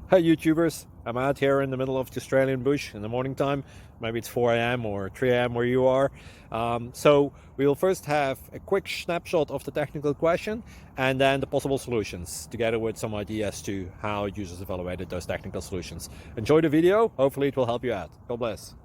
Hi YouTubers, I'm out here in the middle of the Australian bush in the morning time. Maybe it's 4 a.m. or 3 a.m. where you are. So we'll first have a quick snapshot of the technical question and then the possible solutions, together with some ideas to how users evaluated those technical solutions. Enjoy the video, hopefully it will help you out. God bless.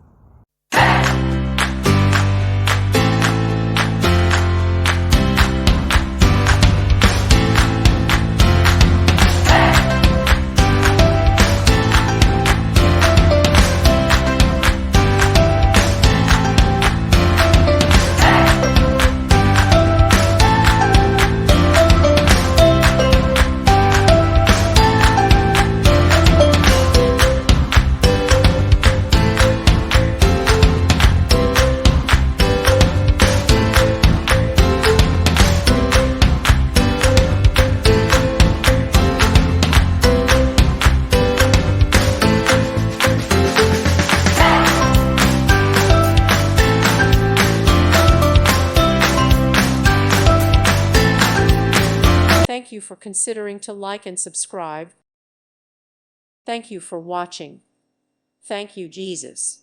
Thank you for considering to like and subscribe. Thank you for watching. Thank you, Jesus.